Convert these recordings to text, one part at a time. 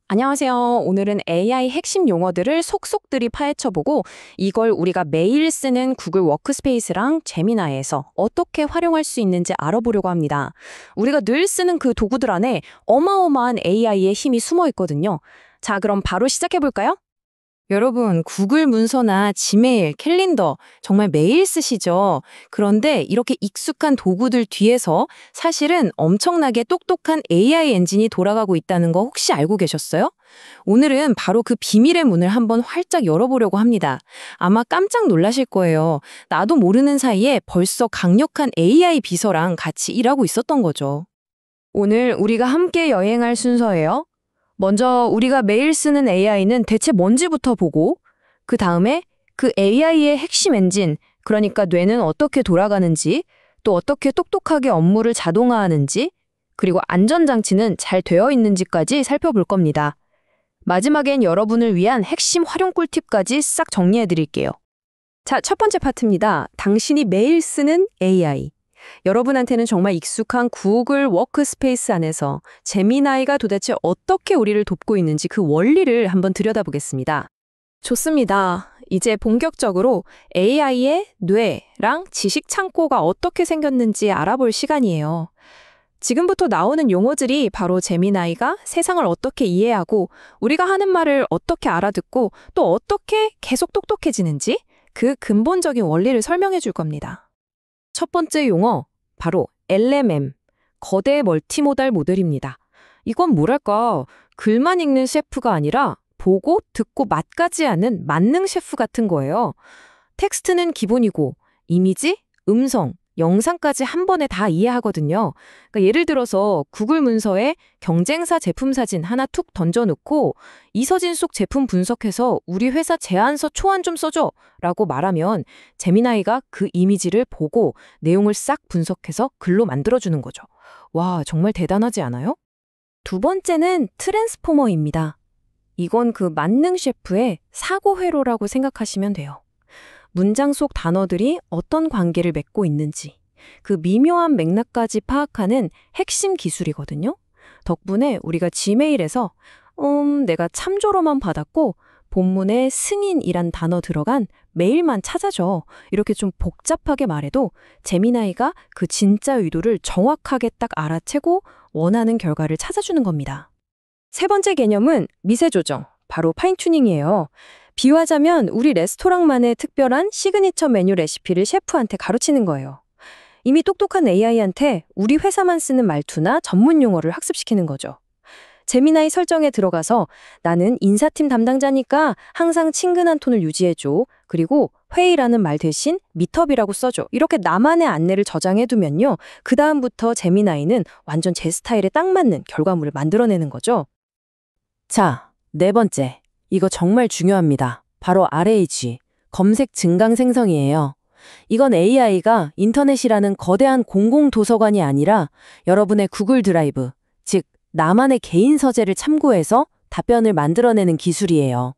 안녕하세요. 오늘은 AI 핵심 용어들을 속속들이 파헤쳐보고 이걸 우리가 매일 쓰는 구글 워크스페이스랑 제미나이에서 어떻게 활용할 수 있는지 알아보려고 합니다. 우리가 늘 쓰는 그 도구들 안에 어마어마한 AI의 힘이 숨어 있거든요. 자, 그럼 바로 시작해볼까요? 여러분, 구글 문서나 지메일, 캘린더 정말 매일 쓰시죠? 그런데 이렇게 익숙한 도구들 뒤에서 사실은 엄청나게 똑똑한 AI 엔진이 돌아가고 있다는 거 혹시 알고 계셨어요? 오늘은 바로 그 비밀의 문을 한번 활짝 열어보려고 합니다. 아마 깜짝 놀라실 거예요. 나도 모르는 사이에 벌써 강력한 AI 비서랑 같이 일하고 있었던 거죠. 오늘 우리가 함께 여행할 순서예요. 먼저 우리가 매일 쓰는 AI는 대체 뭔지부터 보고, 그 다음에 그 AI의 핵심 엔진, 그러니까 뇌는 어떻게 돌아가는지, 또 어떻게 똑똑하게 업무를 자동화하는지, 그리고 안전장치는 잘 되어 있는지까지 살펴볼 겁니다. 마지막엔 여러분을 위한 핵심 활용 꿀팁까지 싹 정리해 드릴게요. 자, 첫 번째 파트입니다. 당신이 매일 쓰는 AI. 여러분한테는 정말 익숙한 구글 워크스페이스 안에서 제미나이가 도대체 어떻게 우리를 돕고 있는지 그 원리를 한번 들여다보겠습니다. 좋습니다. 이제 본격적으로 AI의 뇌랑 지식 창고가 어떻게 생겼는지 알아볼 시간이에요. 지금부터 나오는 용어들이 바로 제미나이가 세상을 어떻게 이해하고 우리가 하는 말을 어떻게 알아듣고 또 어떻게 계속 똑똑해지는지 그 근본적인 원리를 설명해 줄 겁니다. 첫 번째 용어, 바로 LMM, 거대 멀티모달 모델입니다. 이건 뭐랄까, 글만 읽는 셰프가 아니라 보고, 듣고, 맛까지 하는 만능 셰프 같은 거예요. 텍스트는 기본이고, 이미지, 음성, 영상까지 한 번에 다 이해하거든요. 그러니까 예를 들어서 구글 문서에 경쟁사 제품 사진 하나 툭 던져놓고 이 사진 속 제품 분석해서 우리 회사 제안서 초안 좀 써줘 라고 말하면 제미나이가 그 이미지를 보고 내용을 싹 분석해서 글로 만들어주는 거죠. 와, 정말 대단하지 않아요? 두 번째는 트랜스포머입니다. 이건 그 만능 셰프의 사고 회로라고 생각하시면 돼요. 문장 속 단어들이 어떤 관계를 맺고 있는지, 그 미묘한 맥락까지 파악하는 핵심 기술이거든요. 덕분에 우리가 지메일에서 내가 참조로만 받았고 본문에 승인이란 단어 들어간 메일만 찾아줘. 이렇게 좀 복잡하게 말해도 제미나이가 그 진짜 의도를 정확하게 딱 알아채고 원하는 결과를 찾아주는 겁니다. 세 번째 개념은 미세 조정, 바로 파인튜닝이에요. 비유하자면 우리 레스토랑만의 특별한 시그니처 메뉴 레시피를 셰프한테 가르치는 거예요. 이미 똑똑한 AI한테 우리 회사만 쓰는 말투나 전문 용어를 학습시키는 거죠. 제미나이 설정에 들어가서 나는 인사팀 담당자니까 항상 친근한 톤을 유지해줘. 그리고 회의라는 말 대신 미터비라고 써줘. 이렇게 나만의 안내를 저장해두면요. 그 다음부터 제미나이는 완전 제 스타일에 딱 맞는 결과물을 만들어내는 거죠. 자, 네 번째. 이거 정말 중요합니다. 바로 RH, 검색 증강 생성이에요. 이건 AI가 인터넷이라는 거대한 공공도서관이 아니라 여러분의 구글 드라이브, 즉 나만의 개인 서재를 참고해서 답변을 만들어내는 기술이에요.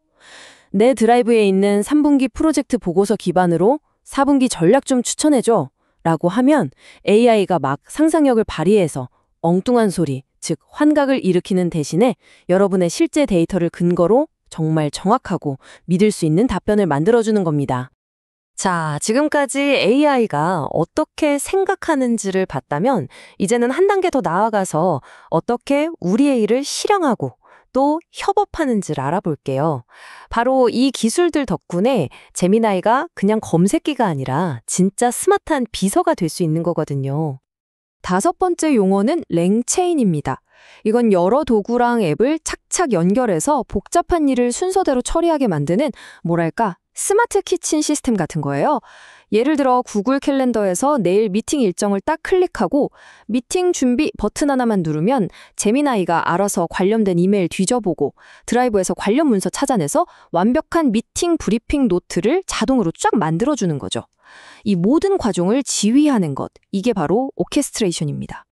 내 드라이브에 있는 3분기 프로젝트 보고서 기반으로 4분기 전략 좀 추천해줘 라고 하면 AI가 막 상상력을 발휘해서 엉뚱한 소리, 즉 환각을 일으키는 대신에 여러분의 실제 데이터를 근거로 정말 정확하고 믿을 수 있는 답변을 만들어주는 겁니다. 자, 지금까지 AI가 어떻게 생각하는지를 봤다면 이제는 한 단계 더 나아가서 어떻게 우리의 일을 실행하고 또 협업하는지를 알아볼게요. 바로 이 기술들 덕분에 제미나이가 그냥 검색기가 아니라 진짜 스마트한 비서가 될 수 있는 거거든요. 다섯 번째 용어는 랭체인입니다. 이건 여러 도구랑 앱을 착착 연결해서 복잡한 일을 순서대로 처리하게 만드는 뭐랄까 스마트 키친 시스템 같은 거예요. 예를 들어 구글 캘린더에서 내일 미팅 일정을 딱 클릭하고 미팅 준비 버튼 하나만 누르면 제미나이가 알아서 관련된 이메일 뒤져보고 드라이브에서 관련 문서 찾아내서 완벽한 미팅 브리핑 노트를 자동으로 쫙 만들어주는 거죠. 이 모든 과정을 지휘하는 것, 이게 바로 오케스트레이션입니다.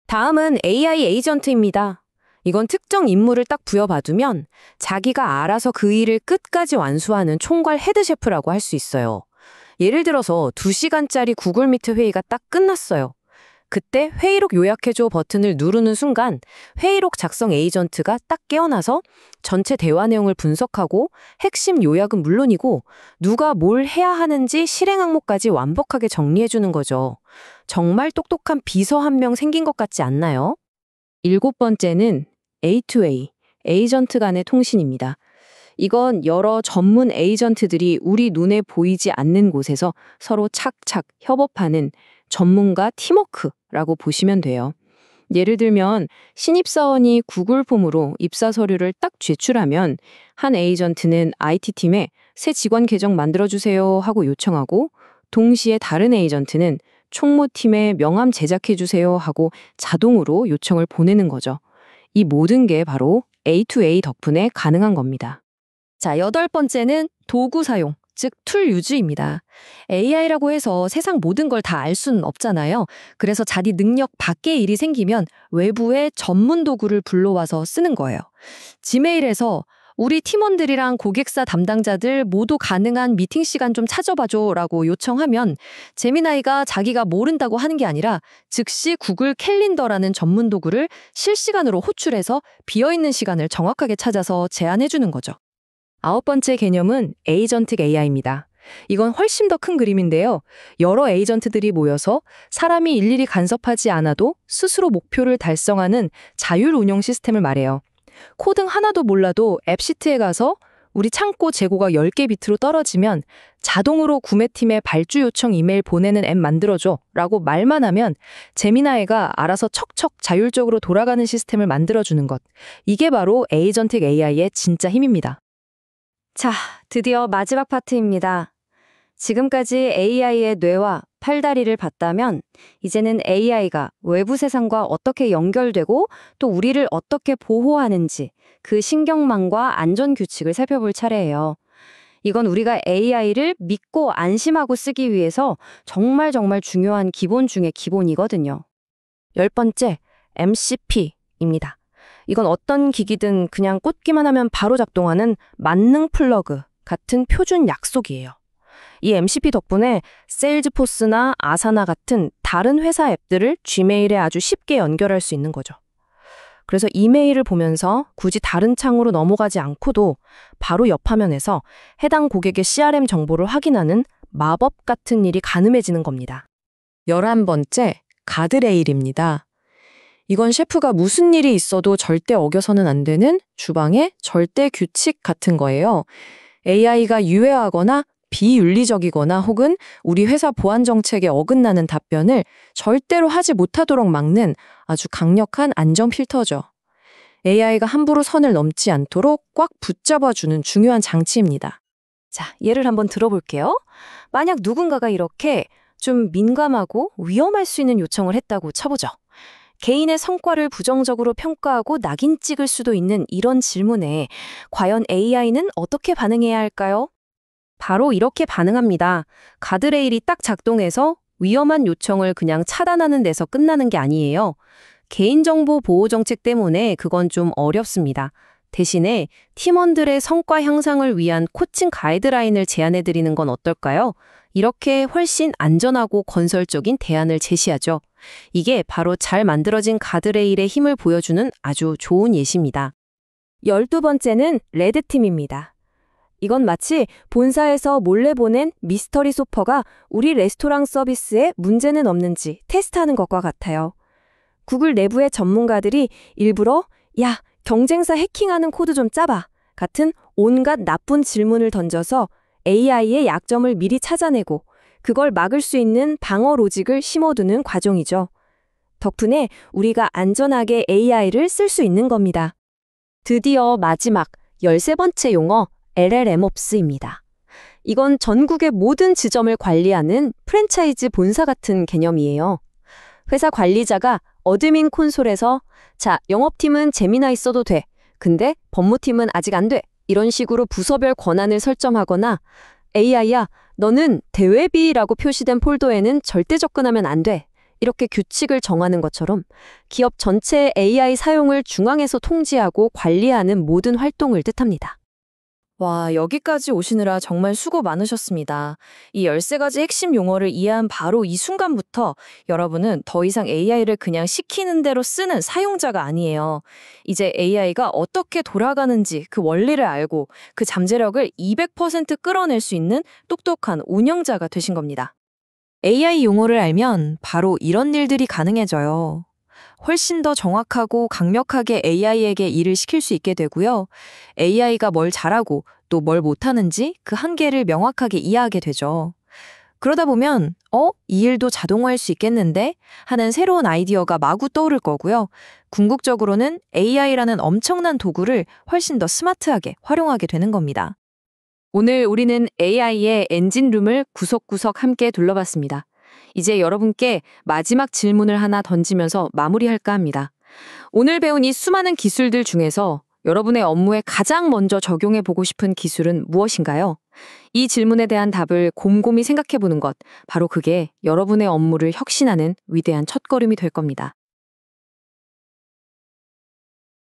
다음은 AI 에이전트입니다. 이건 특정 임무를 딱 부여받으면 자기가 알아서 그 일을 끝까지 완수하는 총괄 헤드 셰프라고 할 수 있어요. 예를 들어서 2시간짜리 구글 미트 회의가 딱 끝났어요. 그때 회의록 요약해줘 버튼을 누르는 순간 회의록 작성 에이전트가 딱 깨어나서 전체 대화 내용을 분석하고 핵심 요약은 물론이고 누가 뭘 해야 하는지 실행 항목까지 완벽하게 정리해주는 거죠. 정말 똑똑한 비서 한 명 생긴 것 같지 않나요? 7번째는 A2A, 에이전트 간의 통신입니다. 이건 여러 전문 에이전트들이 우리 눈에 보이지 않는 곳에서 서로 착착 협업하는 전문가 팀워크라고 보시면 돼요. 예를 들면 신입사원이 구글 폼으로 입사 서류를 딱 제출하면 한 에이전트는 IT팀에 새 직원 계정 만들어주세요 하고 요청하고 동시에 다른 에이전트는 총무팀에 명함 제작해주세요 하고 자동으로 요청을 보내는 거죠. 이 모든 게 바로 A2A 덕분에 가능한 겁니다. 자, 8번째는 도구 사용, 즉 툴 유즈입니다. AI라고 해서 세상 모든 걸 다 알 수는 없잖아요. 그래서 자기 능력 밖의 일이 생기면 외부의 전문 도구를 불러와서 쓰는 거예요. 지메일에서 우리 팀원들이랑 고객사 담당자들 모두 가능한 미팅 시간 좀 찾아봐줘 라고 요청하면 제미나이가 자기가 모른다고 하는 게 아니라 즉시 구글 캘린더라는 전문 도구를 실시간으로 호출해서 비어있는 시간을 정확하게 찾아서 제안해주는 거죠. 9번째 개념은 에이전틱 AI입니다. 이건 훨씬 더 큰 그림인데요. 여러 에이전트들이 모여서 사람이 일일이 간섭하지 않아도 스스로 목표를 달성하는 자율 운영 시스템을 말해요. 코딩 하나도 몰라도 앱 시트에 가서 우리 창고 재고가 10개 비트로 떨어지면 자동으로 구매팀에 발주 요청 이메일 보내는 앱 만들어줘 라고 말만 하면 제미나이가 알아서 척척 자율적으로 돌아가는 시스템을 만들어주는 것. 이게 바로 에이전틱 AI의 진짜 힘입니다. 자, 드디어 마지막 파트입니다. 지금까지 AI의 뇌와 팔다리를 봤다면 이제는 AI가 외부 세상과 어떻게 연결되고 또 우리를 어떻게 보호하는지 그 신경망과 안전 규칙을 살펴볼 차례예요. 이건 우리가 AI를 믿고 안심하고 쓰기 위해서 정말 중요한 기본 중의 기본이거든요. 10번째, MCP입니다. 이건 어떤 기기든 그냥 꽂기만 하면 바로 작동하는 만능 플러그 같은 표준 약속이에요. 이 MCP 덕분에 세일즈포스나 아사나 같은 다른 회사 앱들을 Gmail에 아주 쉽게 연결할 수 있는 거죠. 그래서 이메일을 보면서 굳이 다른 창으로 넘어가지 않고도 바로 옆 화면에서 해당 고객의 CRM 정보를 확인하는 마법 같은 일이 가능해지는 겁니다. 11번째, 가드레일입니다. 이건 셰프가 무슨 일이 있어도 절대 어겨서는 안 되는 주방의 절대 규칙 같은 거예요. AI가 유해하거나 비윤리적이거나 혹은 우리 회사 보안 정책에 어긋나는 답변을 절대로 하지 못하도록 막는 아주 강력한 안전 필터죠. AI가 함부로 선을 넘지 않도록 꽉 붙잡아주는 중요한 장치입니다. 자, 예를 한번 들어볼게요. 만약 누군가가 이렇게 좀 민감하고 위험할 수 있는 요청을 했다고 쳐보죠. 개인의 성과를 부정적으로 평가하고 낙인 찍을 수도 있는 이런 질문에 과연 AI는 어떻게 반응해야 할까요? 바로 이렇게 반응합니다. 가드레일이 딱 작동해서 위험한 요청을 그냥 차단하는 데서 끝나는 게 아니에요. 개인정보 보호 정책 때문에 그건 좀 어렵습니다. 대신에 팀원들의 성과 향상을 위한 코칭 가이드라인을 제안해드리는 건 어떨까요? 이렇게 훨씬 안전하고 건설적인 대안을 제시하죠. 이게 바로 잘 만들어진 가드레일의 힘을 보여주는 아주 좋은 예시입니다. 12번째는 레드팀입니다. 이건 마치 본사에서 몰래 보낸 미스터리 소퍼가 우리 레스토랑 서비스에 문제는 없는지 테스트하는 것과 같아요. 구글 내부의 전문가들이 일부러 야, 경쟁사 해킹하는 코드 좀 짜봐 같은 온갖 나쁜 질문을 던져서 AI의 약점을 미리 찾아내고 그걸 막을 수 있는 방어 로직을 심어두는 과정이죠. 덕분에 우리가 안전하게 AI를 쓸 수 있는 겁니다. 드디어 마지막 13번째 용어 LLMOps입니다. 이건 전국의 모든 지점을 관리하는 프랜차이즈 본사 같은 개념이에요. 회사 관리자가 어드민 콘솔에서 자, 영업팀은 제미나이 써도 돼. 근데 법무팀은 아직 안 돼. 이런 식으로 부서별 권한을 설정하거나 AI야, 너는 대외비라고 표시된 폴더에는 절대 접근하면 안 돼. 이렇게 규칙을 정하는 것처럼 기업 전체의 AI 사용을 중앙에서 통제하고 관리하는 모든 활동을 뜻합니다. 와, 여기까지 오시느라 정말 수고 많으셨습니다. 이 13가지 핵심 용어를 이해한 바로 이 순간부터 여러분은 더 이상 AI를 그냥 시키는 대로 쓰는 사용자가 아니에요. 이제 AI가 어떻게 돌아가는지 그 원리를 알고 그 잠재력을 200% 끌어낼 수 있는 똑똑한 운영자가 되신 겁니다. AI 용어를 알면 바로 이런 일들이 가능해져요. 훨씬 더 정확하고 강력하게 AI에게 일을 시킬 수 있게 되고요. AI가 뭘 잘하고 또 뭘 못하는지 그 한계를 명확하게 이해하게 되죠. 그러다 보면 이 일도 자동화할 수 있겠는데? 하는 새로운 아이디어가 마구 떠오를 거고요. 궁극적으로는 AI라는 엄청난 도구를 훨씬 더 스마트하게 활용하게 되는 겁니다. 오늘 우리는 AI의 엔진룸을 구석구석 함께 둘러봤습니다. 이제 여러분께 마지막 질문을 하나 던지면서 마무리할까 합니다. 오늘 배운 이 수많은 기술들 중에서 여러분의 업무에 가장 먼저 적용해 보고 싶은 기술은 무엇인가요? 이 질문에 대한 답을 곰곰이 생각해 보는 것, 바로 그게 여러분의 업무를 혁신하는 위대한 첫걸음이 될 겁니다.